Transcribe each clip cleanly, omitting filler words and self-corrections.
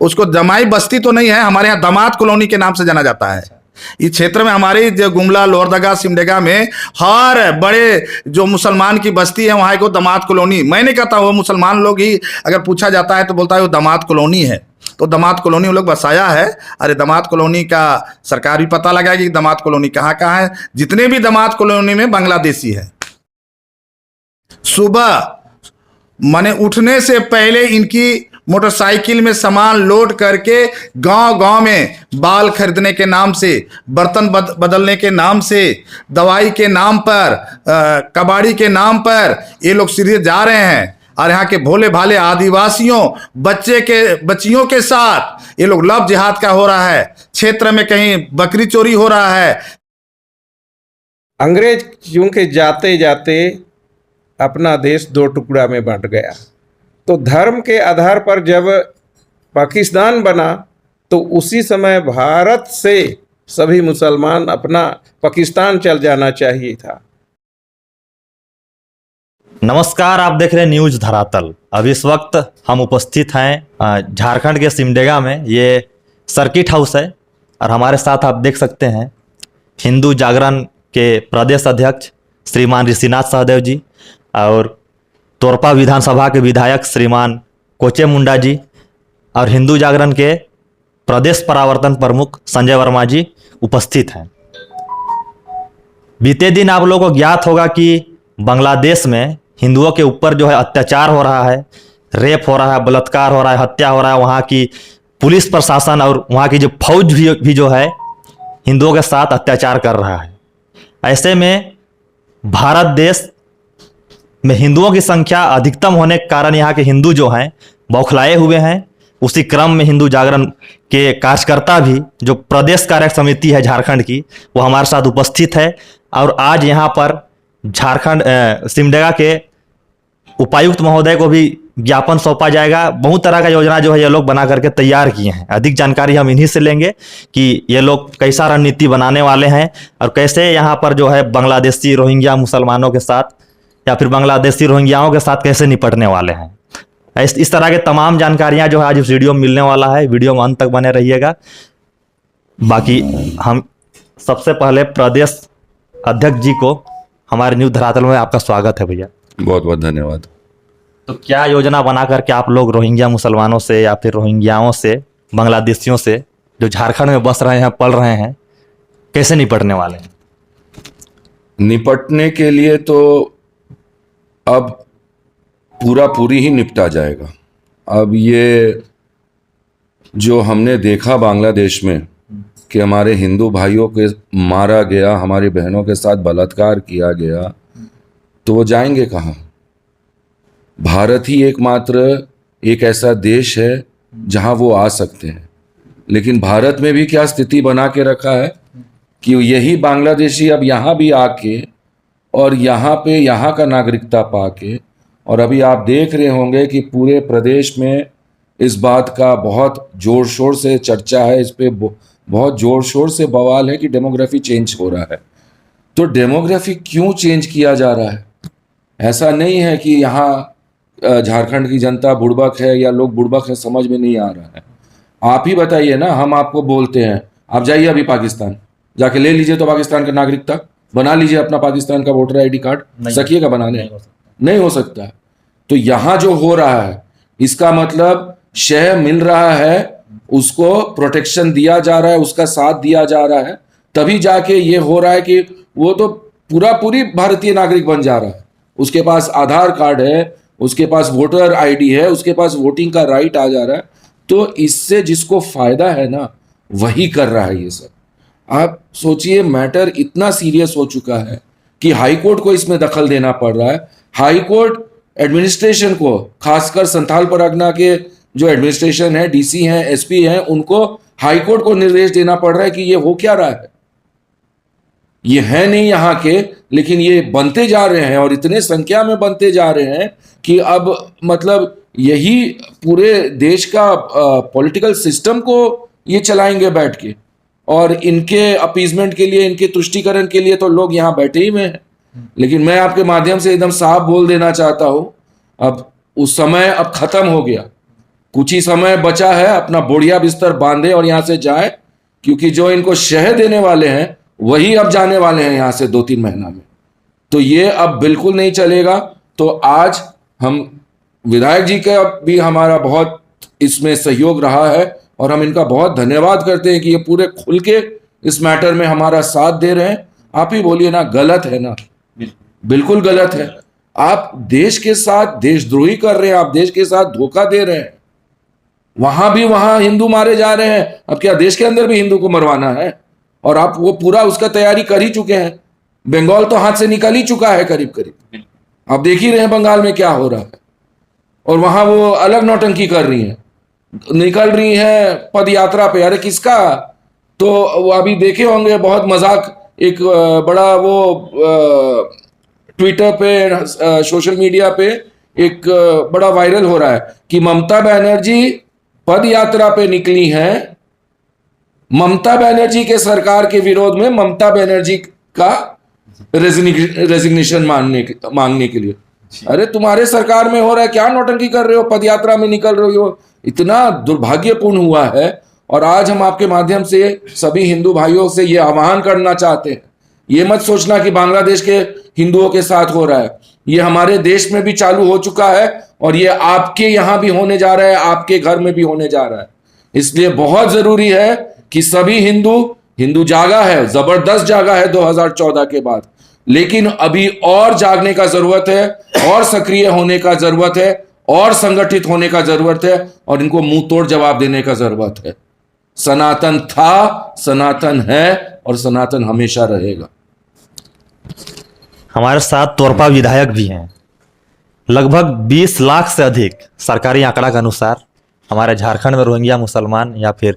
उसको जमाई बस्ती तो नहीं है, हमारे यहाँ दामाद कॉलोनी के नाम से जाना जाता है। इस क्षेत्र में हमारे जो गुमला, लोहरदगा, सिमडेगा में हर बड़े जो मुसलमान की बस्ती है वहाँ को दामाद कॉलोनी, मैं नहीं कहता, वो मुसलमान लोग ही अगर पूछा जाता है तो बोलता है वो दामाद कॉलोनी है। तो दामाद कॉलोनी वो लोग बसाया है। अरे दामाद कॉलोनी का सरकार भी पता लगाएगी कि दामाद कॉलोनी कहाँ कहाँ है। जितने भी दामाद कॉलोनी में बांग्लादेशी है। सुबह माने उठने से पहले इनकी मोटरसाइकिल में सामान लोड करके गांव गांव में बाल खरीदने के नाम से, बर्तन बदलने के नाम से, दवाई के नाम पर, कबाड़ी के नाम पर ये लोग सीधे जा रहे हैं। और यहाँ के भोले भाले आदिवासियों बच्चियों के साथ ये लोग लव जिहाद का हो रहा है। क्षेत्र में कहीं बकरी चोरी हो रहा है। अंग्रेज क्योंकि जाते जाते अपना देश दो टुकड़ा में बांट गया, तो धर्म के आधार पर जब पाकिस्तान बना तो उसी समय भारत से सभी मुसलमान अपना पाकिस्तान चल जाना चाहिए था। नमस्कार, आप देख रहे हैं न्यूज धरातल। अब इस वक्त हम उपस्थित हैं झारखंड के सिमडेगा में। ये सर्किट हाउस है और हमारे साथ आप देख सकते हैं हिंदू जागरण के प्रदेश अध्यक्ष श्रीमान ऋषिनाथ सहदेव जी और तोरपा विधानसभा के विधायक श्रीमान कोचे मुंडा जी और हिंदू जागरण के प्रदेश परावर्तन प्रमुख संजय वर्मा जी उपस्थित हैं। बीते दिन आप लोगों को ज्ञात होगा कि बांग्लादेश में हिंदुओं के ऊपर जो है अत्याचार हो रहा है, रेप हो रहा है, बलात्कार हो रहा है, हत्या हो रहा है। वहाँ की पुलिस प्रशासन और वहाँ की जो फौज भी जो है हिंदुओं के साथ अत्याचार कर रहा है। ऐसे में भारत देश में हिंदुओं की संख्या अधिकतम होने के कारण यहाँ के हिंदू जो हैं बौखलाए हुए हैं। उसी क्रम में हिंदू जागरण के कार्यकर्ता भी, जो प्रदेश कार्य समिति है झारखंड की, वो हमारे साथ उपस्थित है। और आज यहाँ पर झारखंड सिमडेगा के उपायुक्त महोदय को भी ज्ञापन सौंपा जाएगा। बहुत तरह का योजना जो है ये लोग बना करके तैयार किए हैं। अधिक जानकारी हम इन्हीं से लेंगे कि ये लोग कैसा रणनीति बनाने वाले हैं और कैसे यहाँ पर जो है बांग्लादेशी रोहिंग्या मुसलमानों के साथ या फिर बांग्लादेशी रोहिंग्याओं के साथ कैसे निपटने वाले हैं। इस तरह के तमाम जानकारियां जो है आज इस वीडियो में मिलने वाला है। वीडियो में अंत तक बने रहिएगा। बाकी हम सबसे पहले प्रदेश अध्यक्ष जी को हमारे न्यूज धरातल में आपका स्वागत है भैया। बहुत बहुत धन्यवाद। तो क्या योजना बना करके आप लोग रोहिंग्या मुसलमानों से या फिर रोहिंग्याओं से, बांग्लादेशियों से जो झारखंड में बस रहे हैं, पल रहे हैं, कैसे निपटने वाले हैं? निपटने के लिए तो अब पूरी ही निपटा जाएगा। अब ये जो हमने देखा बांग्लादेश में कि हमारे हिंदू भाइयों के मारा गया, हमारी बहनों के साथ बलात्कार किया गया, तो वो जाएंगे कहाँ? भारत ही एकमात्र एक ऐसा देश है जहाँ वो आ सकते हैं। लेकिन भारत में भी क्या स्थिति बना के रखा है कि यही बांग्लादेशी अब यहाँ भी आके और यहाँ पे यहाँ का नागरिकता पाके, और अभी आप देख रहे होंगे कि पूरे प्रदेश में इस बात का बहुत ज़ोर शोर से चर्चा है, इस पे बहुत ज़ोर शोर से बवाल है कि डेमोग्राफी चेंज हो रहा है। तो डेमोग्राफी क्यों चेंज किया जा रहा है? ऐसा नहीं है कि यहाँ झारखंड की जनता बुड़बक है या लोग बुड़बक है, समझ में नहीं आ रहा है। आप ही बताइए ना, हम आपको बोलते हैं आप जाइए अभी पाकिस्तान, जाके ले लीजिए तो पाकिस्तान का नागरिकता, बना लीजिए अपना पाकिस्तान का वोटर आईडी कार्ड, सकिएगा बनाने? नहीं हो सकता। तो यहाँ जो हो रहा है इसका मतलब शय मिल रहा है, उसको प्रोटेक्शन दिया जा रहा है, उसका साथ दिया जा रहा है, तभी जाके ये हो रहा है कि वो तो पूरी भारतीय नागरिक बन जा रहा है। उसके पास आधार कार्ड है, उसके पास वोटर आईडी है, उसके पास वोटिंग का राइट आ जा रहा है। तो इससे जिसको फायदा है ना वही कर रहा है ये सब। आप सोचिए, मैटर इतना सीरियस हो चुका है कि हाई कोर्ट को इसमें दखल देना पड़ रहा है। हाई कोर्ट एडमिनिस्ट्रेशन को, खासकर संथाल परगना के जो एडमिनिस्ट्रेशन है, डीसी हैं, एसपी हैं, उनको हाई कोर्ट को निर्देश देना पड़ रहा है कि ये हो क्या रहा है। ये है नहीं यहाँ के, लेकिन ये बनते जा रहे हैं और इतने संख्या में बनते जा रहे हैं कि अब मतलब यही पूरे देश का पॉलिटिकल सिस्टम को ये चलाएंगे बैठ के, और इनके अपीजमेंट के लिए, इनके तुष्टीकरण के लिए तो लोग यहाँ बैठे ही में हैं। लेकिन मैं आपके माध्यम से एकदम साफ बोल देना चाहता हूँ, अब उस समय अब खत्म हो गया। कुछ ही समय बचा है, अपना बोढ़िया बिस्तर बांधे और यहां से जाए, क्योंकि जो इनको शह देने वाले हैं वही अब जाने वाले हैं यहां से 2-3 महीना में। तो ये अब बिल्कुल नहीं चलेगा। तो आज हम विधायक जी का भी हमारा बहुत इसमें सहयोग रहा है और हम इनका बहुत धन्यवाद करते हैं कि ये पूरे खुल के इस मैटर में हमारा साथ दे रहे हैं। आप ही बोलिए ना, गलत है ना? बिल्कुल गलत है। आप देश के साथ देशद्रोही कर रहे हैं, आप देश के साथ धोखा दे रहे हैं। वहां हिंदू मारे जा रहे हैं, अब क्या देश के अंदर भी हिंदू को मरवाना है? और आप वो पूरा उसका तैयारी कर ही चुके हैं। बंगाल तो हाथ से निकल ही चुका है करीब करीब, आप देख ही रहे हैं बंगाल में क्या हो रहा है। और वहां वो अलग नौटंकी कर रही हैं, निकल रही हैं पद यात्रा पे। अरे किसका? तो वो अभी देखे होंगे बहुत मजाक, एक बड़ा वो ट्विटर पे, सोशल मीडिया पे एक बड़ा वायरल हो रहा है कि ममता बनर्जी पद यात्रा पे निकली हैं, ममता बनर्जी के सरकार के विरोध में ममता बनर्जी का रेजिग्नेशन मांगने के लिए। अरे तुम्हारे सरकार में हो रहा है, क्या नौटंकी कर रहे हो, पद यात्रा में निकल रहे हो? इतना दुर्भाग्यपूर्ण हुआ है। और आज हम आपके माध्यम से सभी हिंदू भाइयों से ये आह्वान करना चाहते हैं, ये मत सोचना कि बांग्लादेश के हिंदुओं के साथ हो रहा है, ये हमारे देश में भी चालू हो चुका है और ये आपके यहां भी होने जा रहा है, आपके घर में भी होने जा रहा है। इसलिए बहुत जरूरी है कि सभी हिंदू जागा है, जबरदस्त जागा है 2014 के बाद, लेकिन अभी और जागने का जरूरत है, और सक्रिय होने का जरूरत है, और संगठित होने का जरूरत है, और इनको मुंह तोड़ जवाब देने का जरूरत है। सनातन था, सनातन है और सनातन हमेशा रहेगा। हमारे साथ तोरपा विधायक भी हैं। लगभग 20 लाख से अधिक सरकारी आंकड़ा के अनुसार हमारे झारखंड में रोहिंग्या मुसलमान या फिर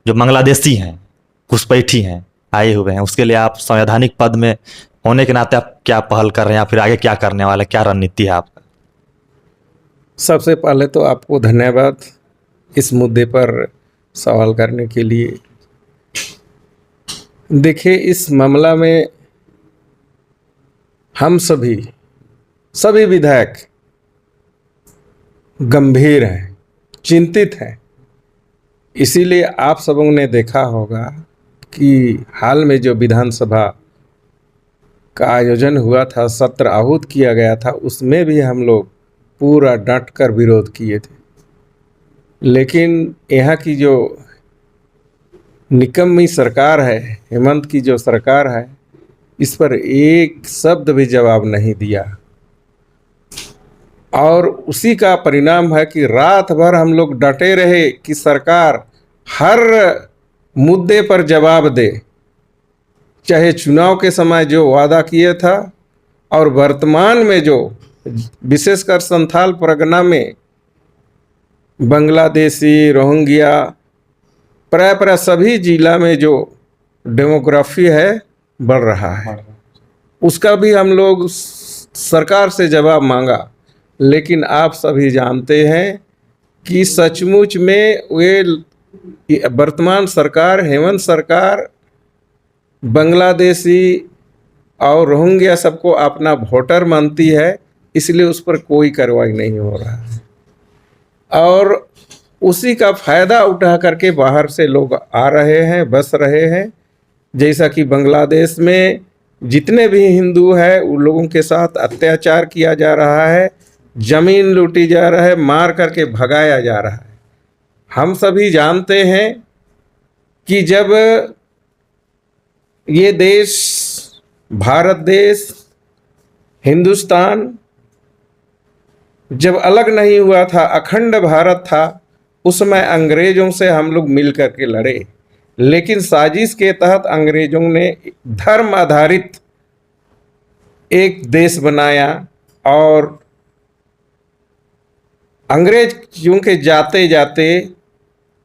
जो बांग्लादेशी हैं, घुसपैठी हैं, आए हुए हैं। उसके लिए आप संवैधानिक पद में होने के नाते आप क्या पहल कर रहे हैं या फिर आगे क्या करने वाले, क्या रणनीति है आपका? सबसे पहले तो आपको धन्यवाद इस मुद्दे पर सवाल करने के लिए। देखिए, इस मामला में हम सभी विधायक गंभीर हैं, चिंतित हैं। इसीलिए आप सबों ने देखा होगा कि हाल में जो विधानसभा का आयोजन हुआ था, सत्र आहूत किया गया था, उसमें भी हम लोग पूरा डट कर विरोध किए थे। लेकिन यहाँ की जो निकम्मी सरकार है, हेमंत की जो सरकार है, इस पर एक शब्द भी जवाब नहीं दिया। और उसी का परिणाम है कि रात भर हम लोग डटे रहे कि सरकार हर मुद्दे पर जवाब दे, चाहे चुनाव के समय जो वादा किया था और वर्तमान में जो विशेषकर संथाल परगना में बांग्लादेशी, रोहिंग्या, प्राय सभी जिला में जो डेमोग्राफी है बढ़ रहा है, उसका भी हम लोग सरकार से जवाब मांगा। लेकिन आप सभी जानते हैं कि सचमुच में वे वर्तमान सरकार, हेमंत सरकार, बांग्लादेशी और रोहिंग्या सबको अपना वोटर मानती है, इसलिए उस पर कोई कार्रवाई नहीं हो रहा है। और उसी का फायदा उठा करके बाहर से लोग आ रहे हैं, बस रहे हैं। जैसा कि बांग्लादेश में जितने भी हिंदू हैं उन लोगों के साथ अत्याचार किया जा रहा है, जमीन लूटी जा रहा है, मार करके भगाया जा रहा है। हम सभी जानते हैं कि जब ये देश, भारत देश, हिंदुस्तान जब अलग नहीं हुआ था, अखंड भारत था, उस समय अंग्रेजों से हम लोग मिल करके लड़े। लेकिन साजिश के तहत अंग्रेजों ने धर्म आधारित एक देश बनाया और अंग्रेज क्योंकि जाते जाते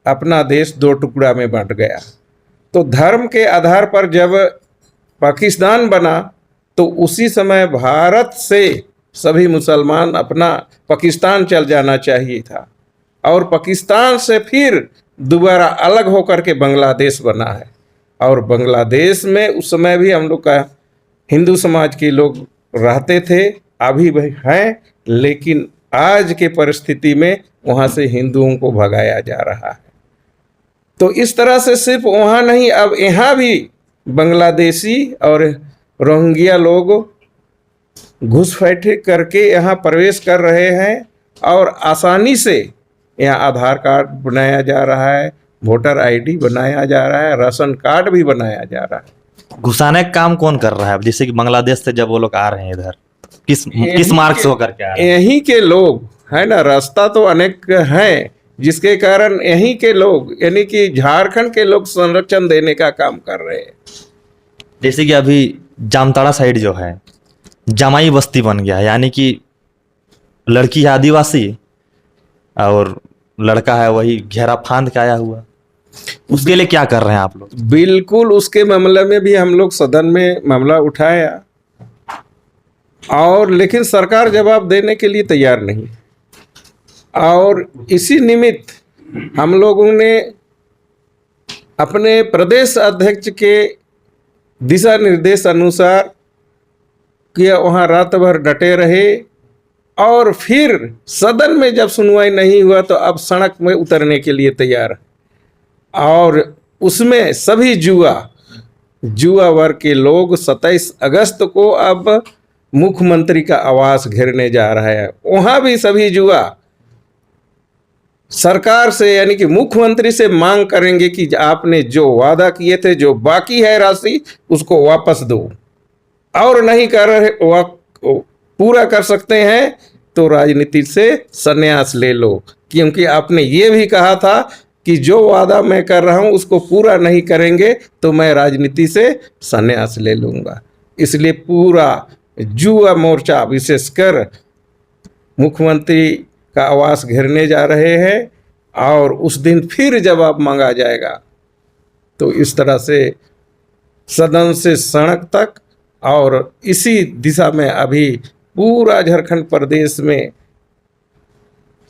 अपना देश दो टुकड़ा में बांट गया। तो धर्म के आधार पर जब पाकिस्तान बना तो उसी समय भारत से सभी मुसलमान अपना पाकिस्तान चल जाना चाहिए था, और पाकिस्तान से फिर दोबारा अलग होकर के बांग्लादेश बना है। और बांग्लादेश में उस समय भी हम लोग का हिंदू समाज के लोग रहते थे, अभी भी हैं, लेकिन आज के परिस्थिति में वहाँ से हिंदुओं को भगाया जा रहा है। तो इस तरह से सिर्फ वहाँ नहीं, अब यहाँ भी बांग्लादेशी और रोहिंग्या लोग घुसपैठी करके यहाँ प्रवेश कर रहे हैं और आसानी से यहाँ आधार कार्ड बनाया जा रहा है, वोटर आईडी बनाया जा रहा है, राशन कार्ड भी बनाया जा रहा है। घुसाने का काम कौन कर रहा है? जैसे कि बांग्लादेश से जब वो लोग आ रहे हैं इधर, किस मार्ग से होकर के आ रहे हैं? यहीं के लोग है ना, रास्ता तो अनेक हैं जिसके कारण यहीं के लोग यानी कि झारखंड के लोग संरक्षण देने का काम कर रहे हैं। जैसे कि अभी जामताड़ा साइड जो है जमाई बस्ती बन गया है, यानी कि लड़की है आदिवासी और लड़का है वही घेरा फांद के आया हुआ। उसके लिए क्या कर रहे हैं आप लोग? बिल्कुल, उसके मामले में भी हम लोग सदन में मामला उठाया और लेकिन सरकार जवाब देने के लिए तैयार नहीं। और इसी निमित्त हम लोगों ने अपने प्रदेश अध्यक्ष के दिशा निर्देश अनुसार किया, वहाँ रात भर डटे रहे और फिर सदन में जब सुनवाई नहीं हुआ तो अब सड़क में उतरने के लिए तैयार। और उसमें सभी जुआ वर्ग के लोग 27 अगस्त को अब मुख्यमंत्री का आवास घेरने जा रहा है। वहाँ भी सभी जुआ सरकार से यानी कि मुख्यमंत्री से मांग करेंगे कि आपने जो वादा किए थे, जो बाकी है राशि, उसको वापस दो, और नहीं कर रहे पूरा कर सकते हैं तो राजनीति से संन्यास ले लो, क्योंकि आपने ये भी कहा था कि जो वादा मैं कर रहा हूं उसको पूरा नहीं करेंगे तो मैं राजनीति से संन्यास ले लूंगा। इसलिए पूरा जुआ मोर्चा विशेषकर मुख्यमंत्री का आवास घेरने जा रहे हैं और उस दिन फिर जवाब मांगा जाएगा। तो इस तरह से सदन से सड़क तक और इसी दिशा में अभी पूरा झारखंड प्रदेश में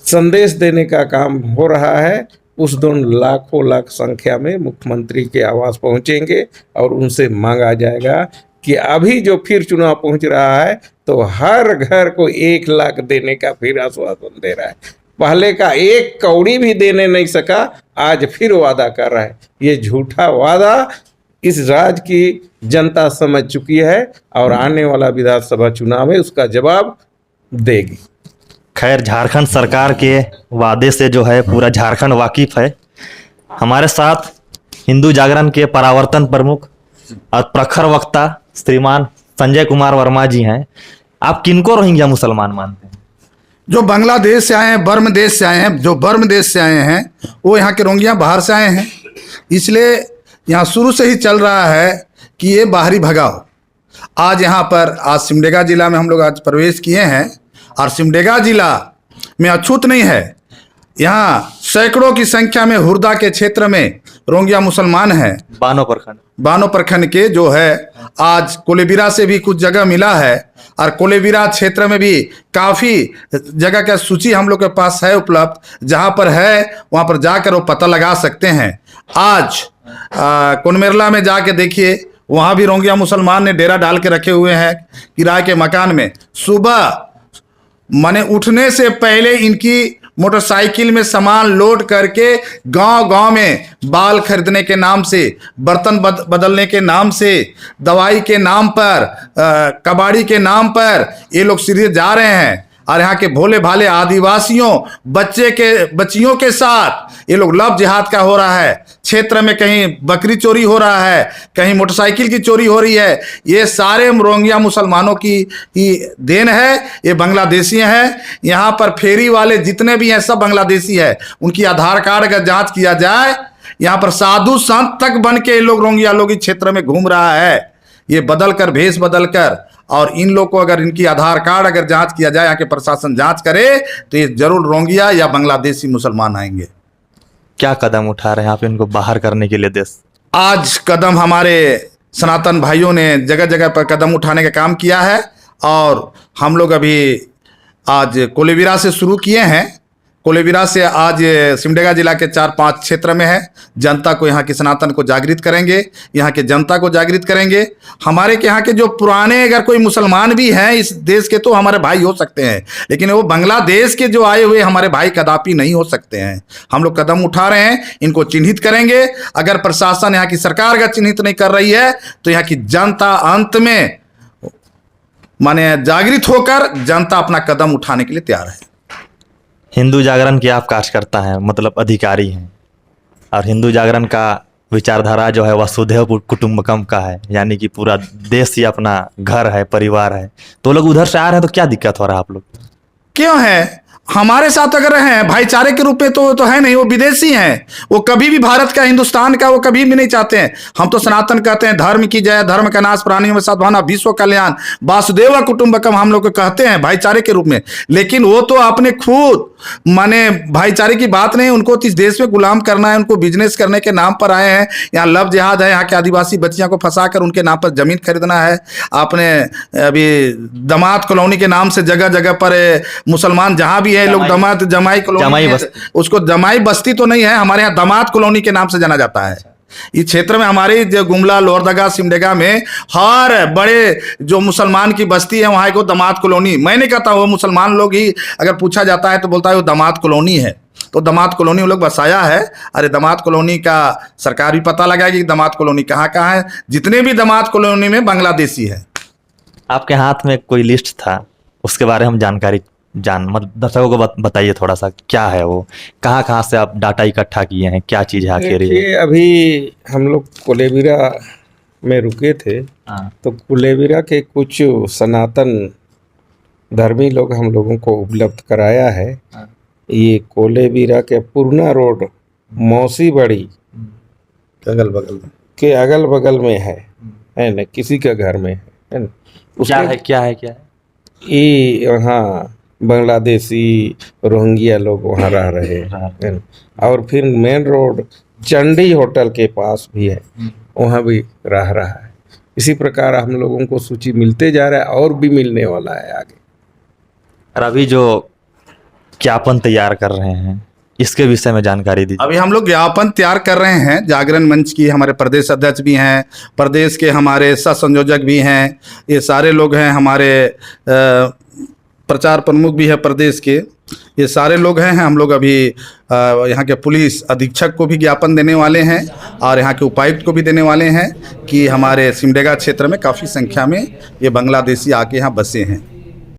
संदेश देने का काम हो रहा है। उस दिन लाखों लाख संख्या में मुख्यमंत्री के आवास पहुंचेंगे और उनसे मांगा जाएगा कि अभी जो फिर चुनाव पहुंच रहा है तो हर घर को 1 लाख देने का फिर आश्वासन दे रहा है। पहले का 1 कौड़ी भी देने नहीं सका, आज फिर वादा कर रहा है। ये झूठा वादा इस राज्य की जनता समझ चुकी है और आने वाला विधानसभा चुनाव में उसका जवाब देगी। खैर, झारखंड सरकार के वादे से जो है पूरा झारखंड वाकिफ है। हमारे साथ हिंदू जागरण के परावर्तन प्रमुख और प्रखर वक्ता श्रीमान संजय कुमार वर्मा जी हैं। आप किनको रोहिंग्या मुसलमान मानते हैं? जो बांग्लादेश से आए हैं, बर्म देश से आए हैं, जो बर्म देश से आए हैं वो यहाँ के रोहिंग्या बाहर से आए हैं, इसलिए यहाँ शुरू से ही चल रहा है कि ये बाहरी भगाओ। आज यहाँ पर आज सिमडेगा जिला में हम लोग आज प्रवेश किए हैं और सिमडेगा जिला में अछूत नहीं है, यहाँ सैकड़ों की संख्या में हुरदा के क्षेत्र में रोहिंग्या मुसलमान हैं। बानो प्रखंड के जो है आज कोलेबिरा से भी कुछ जगह मिला है और कोलेबिरा क्षेत्र में भी काफ़ी जगह का सूची हम लोग के पास है उपलब्ध, जहाँ पर है वहाँ पर जाकर वो पता लगा सकते हैं। आज कोनमेरला में जाके देखिए, वहाँ भी रोहिंग्या मुसलमान ने डेरा डाल के रखे हुए हैं किराए के मकान में। सुबह माने उठने से पहले इनकी मोटरसाइकिल में सामान लोड करके गांव-गांव में बाल खरीदने के नाम से, बर्तन बदलने के नाम से, दवाई के नाम पर, कबाड़ी के नाम पर ये लोग सीधे जा रहे हैं। और यहाँ के भोले भाले आदिवासियों बच्चियों के साथ ये लोग लव जिहाद का हो रहा है। क्षेत्र में कहीं बकरी चोरी हो रहा है, कहीं मोटरसाइकिल की चोरी हो रही है। ये सारे रोहिंग्या मुसलमानों की ही देन है। ये बांग्लादेशी हैं। यहाँ पर फेरी वाले जितने भी हैं सब बांग्लादेशी है। उनकी आधार कार्ड अगर जांच किया जाए, यहाँ पर साधु संत तक बन के ये लोग रोहिंग्या लोग इस क्षेत्र में घूम रहा है। ये बदल कर, भेष बदल कर, और इन लोग को अगर इनकी आधार कार्ड अगर जांच किया जाए, यहाँ के प्रशासन जांच करे तो ये जरूर रोहिंग्या या बांग्लादेशी मुसलमान आएंगे। क्या कदम उठा रहे हैं आप इनको बाहर करने के लिए देश? आज कदम हमारे सनातन भाइयों ने जगह जगह पर कदम उठाने का काम किया है और हम लोग अभी आज कोलेबिरा से शुरू किए हैं। कोलेबिरा से आज सिमडेगा जिला के 4-5 क्षेत्र में है। जनता को, यहाँ की सनातन को जागृत करेंगे, यहाँ के जनता को जागृत करेंगे। हमारे के यहाँ के जो पुराने अगर कोई मुसलमान भी हैं इस देश के तो हमारे भाई हो सकते हैं, लेकिन वो बांग्लादेश के जो आए हुए हमारे भाई कदापि नहीं हो सकते हैं। हम लोग कदम उठा रहे हैं, इनको चिन्हित करेंगे। अगर प्रशासन, यहाँ की सरकार अगर चिन्हित नहीं कर रही है तो यहाँ की जनता अंत में माने जागृत होकर जनता अपना कदम उठाने के लिए तैयार है। हिंदू जागरण के आप कार्यकर्ता हैं, मतलब अधिकारी हैं, और हिंदू जागरण का विचारधारा जो है वसुधैव कुटुंबकम का है, यानी कि पूरा देश ही अपना घर है, परिवार है। तो लोग उधर से आ रहे हैं तो क्या दिक्कत हो रहा है आप लोग? क्यों है? हमारे साथ अगर हैं भाईचारे के रूप में तो है नहीं, वो विदेशी हैं। वो कभी भी भारत का, हिंदुस्तान का वो कभी भी नहीं चाहते हैं। हम तो सनातन कहते हैं, धर्म की जय, धर्म का नाश, प्राणियों में सद्भावना, विश्व कल्याण, वासुदेव कुटुंबकम हम लोग को कहते हैं भाईचारे के रूप में। लेकिन वो तो अपने खुद माने भाईचारे की बात नहीं, उनको इस देश में गुलाम करना है, उनको बिजनेस करने के नाम पर आए हैं। यहाँ लव जिहाद है, यहाँ के आदिवासी बच्चियों को फंसा कर उनके नाम पर जमीन खरीदना है। आपने अभी दमात कॉलोनी के नाम से जगह जगह पर मुसलमान जहाँ भी है लोग दमात जमाई कॉलोनी, उसको जमाई बस्ती तो नहीं है, हमारे यहाँ दमात कॉलोनी के नाम से जाना जाता है। इस क्षेत्र में हमारे जो गुमला, लोहरदगा, सिमडेगा में हर बड़े जो मुसलमान की बस्ती है वहाँ को दमात कॉलोनी, मैं नहीं कहता, वो मुसलमान लोग ही अगर पूछा जाता है तो बोलता है वो दमात कॉलोनी है। तो दमात कॉलोनी वो लोग बसाया है। अरे दमात कॉलोनी का सरकार भी पता लगाएगी कि दमात कॉलोनी कहाँ कहाँ है। जितने भी दमात कॉलोनी में बांग्लादेशी है। आपके हाथ में कोई लिस्ट था, उसके बारे में हम जानकारी मतलब दर्शकों को बताइए थोड़ा सा, क्या है वो, कहाँ कहाँ से आप डाटा इकट्ठा किए हैं, क्या चीज़ है आखिर ये? अभी हम लोग कोलेबिरा में रुके थे, तो कोलेबिरा के कुछ सनातन धर्मी लोग हम लोगों को उपलब्ध कराया है। ये कोलेबिरा के पुरना रोड मौसी बड़ी अगल बगल के अगल बगल में है न, किसी का घर में है न। क्या है ये वहाँ बांग्लादेशी रोहिंग्या लोग वहाँ रह रहे हैं। और फिर मेन रोड चंडी होटल के पास भी है, वहाँ भी रह रहा है। इसी प्रकार हम लोगों को सूची मिलते जा रहा है और भी मिलने वाला है आगे। और अभी जो ज्ञापन तैयार कर रहे हैं इसके विषय में जानकारी दीजिए। अभी हम लोग ज्ञापन तैयार कर रहे हैं। जागरण मंच की हमारे प्रदेश अध्यक्ष भी हैं, प्रदेश के हमारे सह संयोजक भी हैं, ये सारे लोग हैं, हमारे प्रचार प्रमुख भी है प्रदेश के, ये सारे लोग हैं। हम लोग अभी यहाँ के पुलिस अधीक्षक को भी ज्ञापन देने वाले हैं और यहाँ के उपायुक्त को भी देने वाले हैं कि हमारे सिमडेगा क्षेत्र में काफ़ी संख्या में ये बांग्लादेशी आके यहाँ बसे हैं।